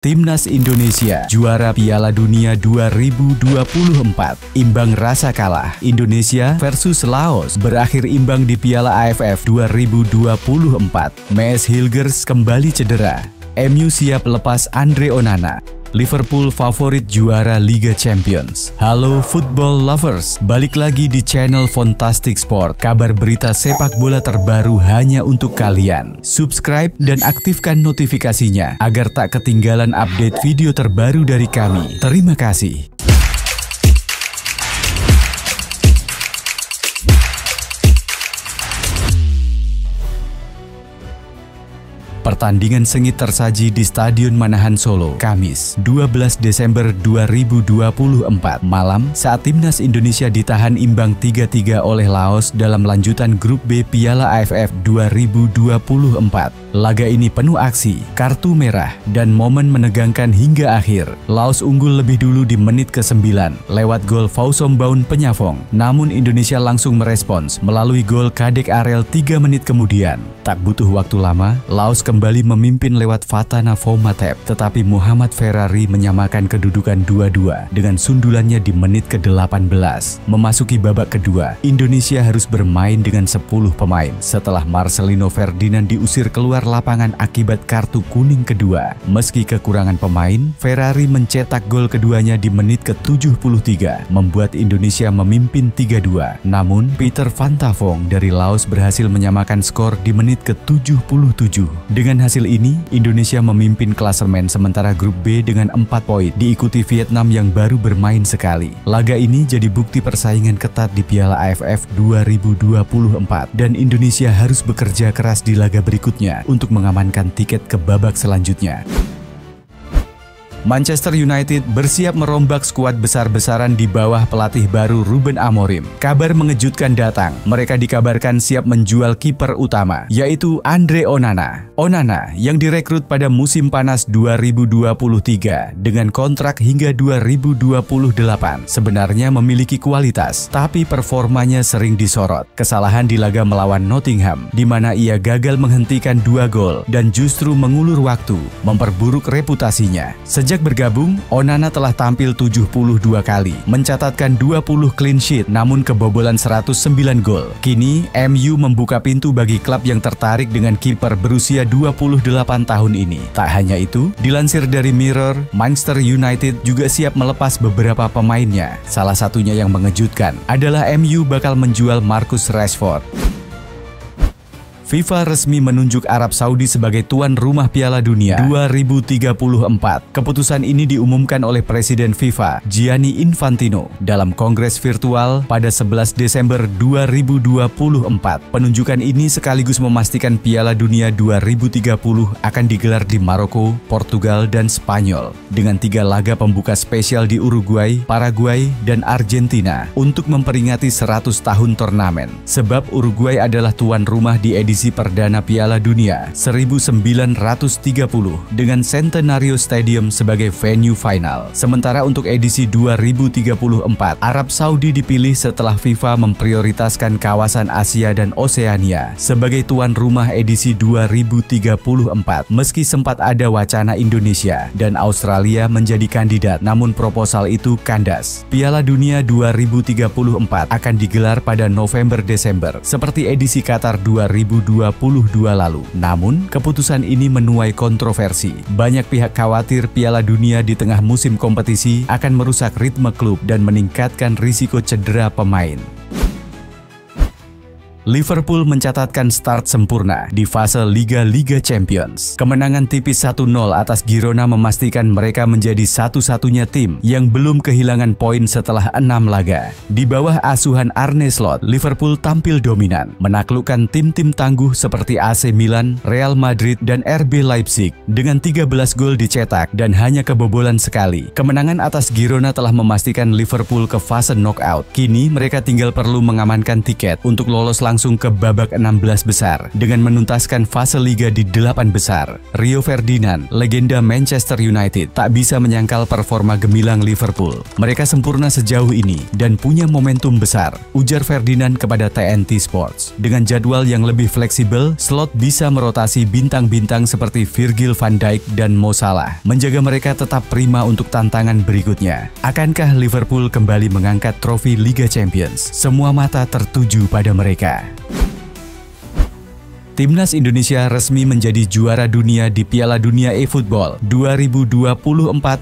Timnas Indonesia juara Piala Dunia 2024. Imbang rasa kalah. Indonesia versus Laos berakhir imbang di Piala AFF 2024. Mees Hilgers kembali cedera. MU siap lepas Andre Onana. Liverpool favorit juara Liga Champions. Halo football lovers, balik lagi di channel Fantastic Sport. Kabar berita sepak bola terbaru hanya untuk kalian. Subscribe dan aktifkan notifikasinya agar tak ketinggalan update video terbaru dari kami. Terima kasih. Pertandingan sengit tersaji di Stadion Manahan Solo, Kamis, 12 Desember 2024 malam saat Timnas Indonesia ditahan imbang 3-3 oleh Laos dalam lanjutan Grup B Piala AFF 2024. Laga ini penuh aksi, kartu merah, dan momen menegangkan hingga akhir. Laos unggul lebih dulu di menit ke-9 lewat gol Fausombaun Penyafong. Namun Indonesia langsung merespons melalui gol Kadek Arel 3 menit kemudian. Tak butuh waktu lama, Laos kembali memimpin lewat Fatana Foumatep, tetapi Muhammad Ferrari menyamakan kedudukan 2-2 dengan sundulannya di menit ke-18. Memasuki babak kedua, Indonesia harus bermain dengan 10 pemain setelah Marcelino Ferdinand diusir keluar lapangan akibat kartu kuning kedua. Meski kekurangan pemain, Ferrari mencetak gol keduanya di menit ke-73, membuat Indonesia memimpin 3-2. Namun, Peter Van Tavong dari Laos berhasil menyamakan skor di menit ke-77. Dengan hasil ini, Indonesia memimpin klasemen sementara Grup B dengan 4 poin, diikuti Vietnam yang baru bermain sekali. Laga ini jadi bukti persaingan ketat di Piala AFF 2024 dan Indonesia harus bekerja keras di laga berikutnya untuk mengamankan tiket ke babak selanjutnya. Manchester United bersiap merombak skuad besar-besaran di bawah pelatih baru Ruben Amorim. Kabar mengejutkan datang. Mereka dikabarkan siap menjual kiper utama, yaitu Andre Onana. Onana yang direkrut pada musim panas 2023 dengan kontrak hingga 2028 sebenarnya memiliki kualitas, tapi performanya sering disorot. Kesalahan di laga melawan Nottingham, di mana ia gagal menghentikan 2 gol dan justru mengulur waktu, memperburuk reputasinya. Sejak bergabung, Onana telah tampil 72 kali, mencatatkan 20 clean sheet namun kebobolan 109 gol. Kini, MU membuka pintu bagi klub yang tertarik dengan kiper berusia 28 tahun ini. Tak hanya itu, dilansir dari Mirror, Manchester United juga siap melepas beberapa pemainnya. Salah satunya yang mengejutkan adalah MU bakal menjual Marcus Rashford. FIFA resmi menunjuk Arab Saudi sebagai tuan rumah Piala Dunia 2034. Keputusan ini diumumkan oleh Presiden FIFA, Gianni Infantino, dalam kongres virtual pada 11 Desember 2024. Penunjukan ini sekaligus memastikan Piala Dunia 2030 akan digelar di Maroko, Portugal, dan Spanyol, dengan 3 laga pembuka spesial di Uruguay, Paraguay, dan Argentina untuk memperingati 100 tahun turnamen. Sebab Uruguay adalah tuan rumah di edisi perdana Piala Dunia 1930 dengan Centenario Stadium sebagai venue final. Sementara untuk edisi 2034, Arab Saudi dipilih setelah FIFA memprioritaskan kawasan Asia dan Oseania sebagai tuan rumah edisi 2034. Meski sempat ada wacana Indonesia dan Australia menjadi kandidat, namun proposal itu kandas. Piala Dunia 2034 akan digelar pada November-Desember seperti edisi Qatar 2022 lalu. Namun, keputusan ini menuai kontroversi. Banyak pihak khawatir Piala Dunia di tengah musim kompetisi akan merusak ritme klub dan meningkatkan risiko cedera pemain. Liverpool mencatatkan start sempurna di fase Liga Champions. Kemenangan tipis 1-0 atas Girona memastikan mereka menjadi satu-satunya tim yang belum kehilangan poin setelah 6 laga. Di bawah asuhan Arne Slot, Liverpool tampil dominan, menaklukkan tim-tim tangguh seperti AC Milan, Real Madrid, dan RB Leipzig dengan 13 gol dicetak dan hanya kebobolan sekali. Kemenangan atas Girona telah memastikan Liverpool ke fase knockout. Kini mereka tinggal perlu mengamankan tiket untuk lolos langsung ke babak 16 besar dengan menuntaskan fase Liga di 8 besar. Rio Ferdinand, legenda Manchester United, tak bisa menyangkal performa gemilang Liverpool. Mereka sempurna sejauh ini dan punya momentum besar, ujar Ferdinand kepada TNT Sports. Dengan jadwal yang lebih fleksibel, Slot bisa merotasi bintang-bintang seperti Virgil van Dijk dan Mo Salah, menjaga mereka tetap prima untuk tantangan berikutnya. Akankah Liverpool kembali mengangkat trofi Liga Champions? Semua mata tertuju pada mereka. Timnas Indonesia resmi menjadi juara dunia di Piala Dunia eFootball 2024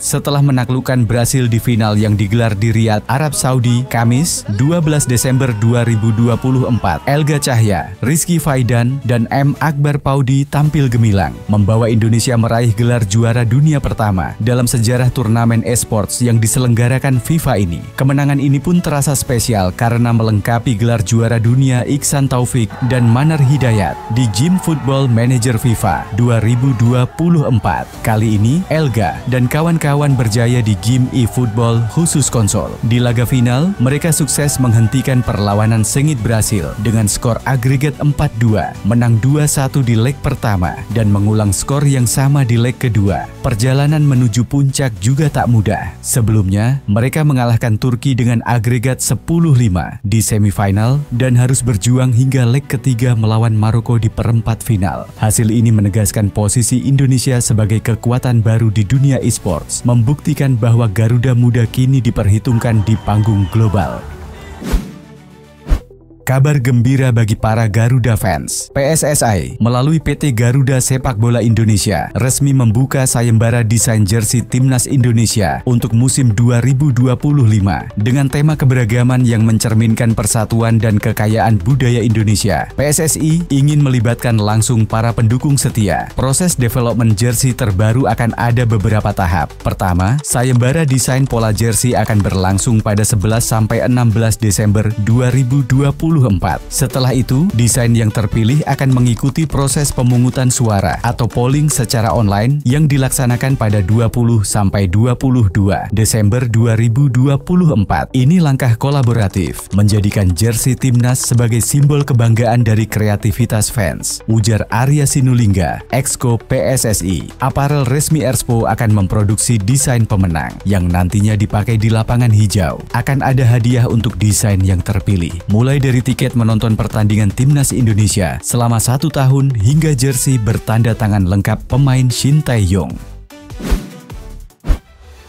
setelah menaklukkan Brasil di final yang digelar di Riyadh, Arab Saudi, Kamis 12 Desember 2024. Elga Cahya, Rizky Faidan, dan M. Akbar Paudi tampil gemilang, membawa Indonesia meraih gelar juara dunia pertama dalam sejarah turnamen esports yang diselenggarakan FIFA ini. Kemenangan ini pun terasa spesial karena melengkapi gelar juara dunia Iksan Taufik dan Manar Hidayat di Gym Football Manager FIFA 2024. Kali ini, Elga dan kawan-kawan berjaya di Gym eFootball khusus konsol. Di laga final, mereka sukses menghentikan perlawanan sengit Brasil dengan skor agregat 4-2, menang 2-1 di leg pertama, dan mengulang skor yang sama di leg kedua. Perjalanan menuju puncak juga tak mudah. Sebelumnya, mereka mengalahkan Turki dengan agregat 10-5 di semifinal dan harus berjuang hingga leg ketiga melawan Maroko di perempat final. Hasil ini menegaskan posisi Indonesia sebagai kekuatan baru di dunia esports, membuktikan bahwa Garuda Muda kini diperhitungkan di panggung global. Kabar gembira bagi para Garuda fans. PSSI melalui PT Garuda Sepak Bola Indonesia resmi membuka sayembara desain jersey Timnas Indonesia untuk musim 2025 dengan tema keberagaman yang mencerminkan persatuan dan kekayaan budaya Indonesia. PSSI ingin melibatkan langsung para pendukung setia. Proses development jersey terbaru akan ada beberapa tahap. Pertama, sayembara desain pola jersey akan berlangsung pada 11-16 Desember 2024. Setelah itu, desain yang terpilih akan mengikuti proses pemungutan suara atau polling secara online yang dilaksanakan pada 20-22 Desember 2024. Ini langkah kolaboratif, menjadikan jersey Timnas sebagai simbol kebanggaan dari kreativitas fans, ujar Arya Sinulinga, Exco PSSI. Aparel resmi Erspo akan memproduksi desain pemenang yang nantinya dipakai di lapangan hijau. Akan ada hadiah untuk desain yang terpilih, mulai dari tiket menonton pertandingan Timnas Indonesia selama 1 tahun hingga jersey bertanda tangan lengkap pemain Shin Tae-yong.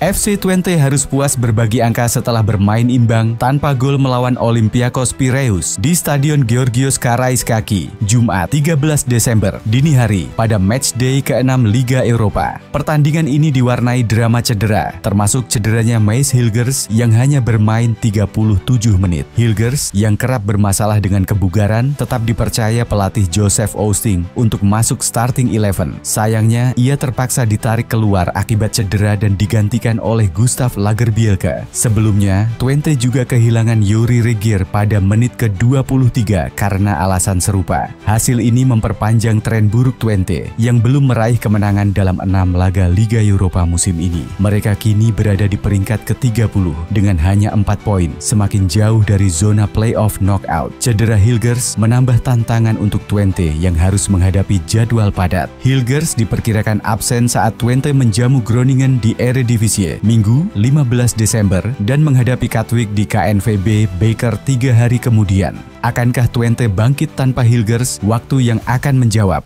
FC Twente harus puas berbagi angka setelah bermain imbang tanpa gol melawan Olympiakos Piraeus di Stadion Georgios Karaiskaki, Jumat 13 Desember dini hari pada matchday ke-6 Liga Eropa. Pertandingan ini diwarnai drama cedera, termasuk cederanya Maes Hilgers yang hanya bermain 37 menit. Hilgers yang kerap bermasalah dengan kebugaran tetap dipercaya pelatih Joseph Oosting untuk masuk starting 11. Sayangnya, ia terpaksa ditarik keluar akibat cedera dan digantikan oleh Gustav Lagerbielke. Sebelumnya, Twente juga kehilangan Yuri Regier pada menit ke-23 karena alasan serupa. Hasil ini memperpanjang tren buruk Twente yang belum meraih kemenangan dalam 6 laga Liga Eropa musim ini. Mereka kini berada di peringkat ke-30 dengan hanya 4 poin, semakin jauh dari zona playoff knockout. Cedera Hilgers menambah tantangan untuk Twente yang harus menghadapi jadwal padat. Hilgers diperkirakan absen saat Twente menjamu Groningen di Eredivisie Minggu 15 Desember dan menghadapi Katwijk di KNVB Beker 3 hari kemudian. Akankah Twente bangkit tanpa Hilgers? Waktu yang akan menjawab.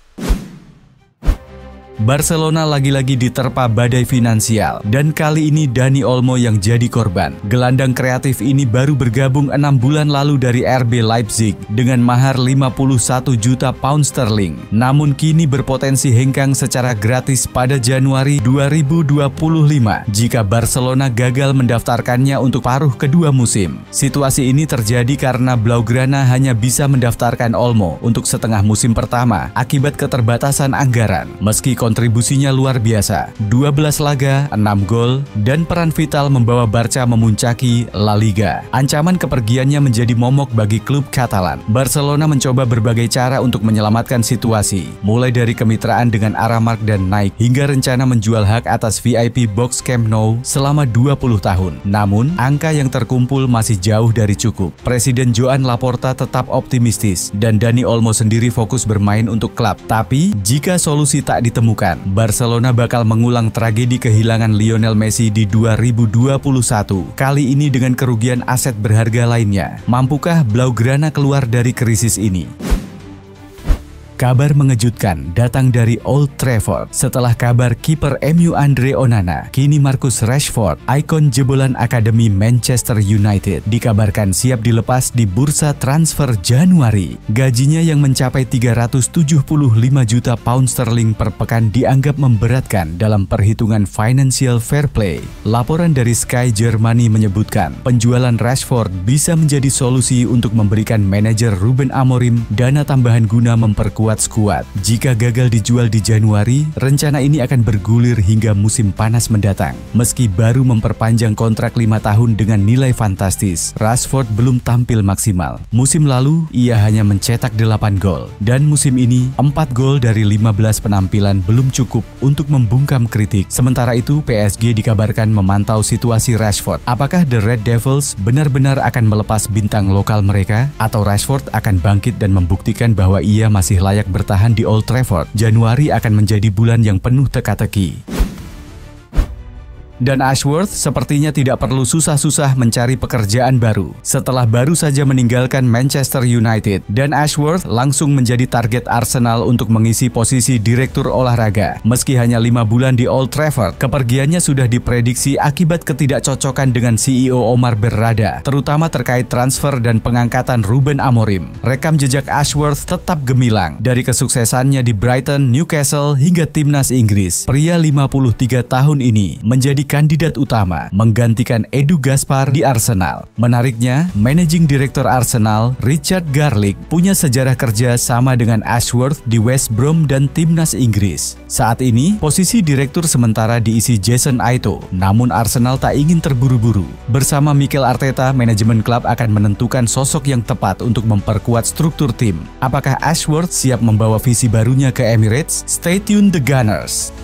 Barcelona lagi-lagi diterpa badai finansial dan kali ini Dani Olmo yang jadi korban. Gelandang kreatif ini baru bergabung 6 bulan lalu dari RB Leipzig dengan mahar 51 juta pound sterling. Namun kini berpotensi hengkang secara gratis pada Januari 2025 jika Barcelona gagal mendaftarkannya untuk paruh kedua musim. Situasi ini terjadi karena Blaugrana hanya bisa mendaftarkan Olmo untuk setengah musim pertama akibat keterbatasan anggaran. Meski kontribusinya luar biasa. 12 laga, 6 gol, dan peran vital membawa Barca memuncaki La Liga. Ancaman kepergiannya menjadi momok bagi klub Katalan. Barcelona mencoba berbagai cara untuk menyelamatkan situasi, mulai dari kemitraan dengan Aramark dan Nike, hingga rencana menjual hak atas VIP box Camp Nou selama 20 tahun. Namun, angka yang terkumpul masih jauh dari cukup. Presiden Joan Laporta tetap optimistis, dan Dani Olmo sendiri fokus bermain untuk klub. Tapi, jika solusi tak ditemukan, Barcelona bakal mengulang tragedi kehilangan Lionel Messi di 2021. Kali ini dengan kerugian aset berharga lainnya. Mampukah Blaugrana keluar dari krisis ini? Kabar mengejutkan datang dari Old Trafford setelah kabar kiper MU Andre Onana, kini Marcus Rashford, ikon jebolan Akademi Manchester United, dikabarkan siap dilepas di bursa transfer Januari. Gajinya yang mencapai 375 juta pound sterling per pekan dianggap memberatkan dalam perhitungan financial fair play. Laporan dari Sky Germany menyebutkan penjualan Rashford bisa menjadi solusi untuk memberikan manajer Ruben Amorim dana tambahan guna memperkuat skuad. Jika gagal dijual di Januari, rencana ini akan bergulir hingga musim panas mendatang. Meski baru memperpanjang kontrak 5 tahun dengan nilai fantastis, Rashford belum tampil maksimal. Musim lalu, ia hanya mencetak 8 gol. Dan musim ini, 4 gol dari 15 penampilan belum cukup untuk membungkam kritik. Sementara itu, PSG dikabarkan memantau situasi Rashford. Apakah The Red Devils benar-benar akan melepas bintang lokal mereka? Atau Rashford akan bangkit dan membuktikan bahwa ia masih layak bertahan di Old Trafford? Januari akan menjadi bulan yang penuh teka-teki. Dan Ashworth sepertinya tidak perlu susah-susah mencari pekerjaan baru. Setelah baru saja meninggalkan Manchester United, Dan Ashworth langsung menjadi target Arsenal untuk mengisi posisi direktur olahraga. Meski hanya 5 bulan di Old Trafford, kepergiannya sudah diprediksi akibat ketidakcocokan dengan CEO Omar Berrada, terutama terkait transfer dan pengangkatan Ruben Amorim. Rekam jejak Ashworth tetap gemilang, dari kesuksesannya di Brighton, Newcastle, hingga timnas Inggris. Pria 53 tahun ini menjadi kandidat utama menggantikan Edu Gaspar di Arsenal. Menariknya, Managing Director Arsenal, Richard Garlick, punya sejarah kerja sama dengan Ashworth di West Brom dan timnas Inggris. Saat ini, posisi direktur sementara diisi Jason Aito, namun Arsenal tak ingin terburu-buru. Bersama Mikel Arteta, manajemen klub akan menentukan sosok yang tepat untuk memperkuat struktur tim. Apakah Ashworth siap membawa visi barunya ke Emirates? Stay tuned The Gunners!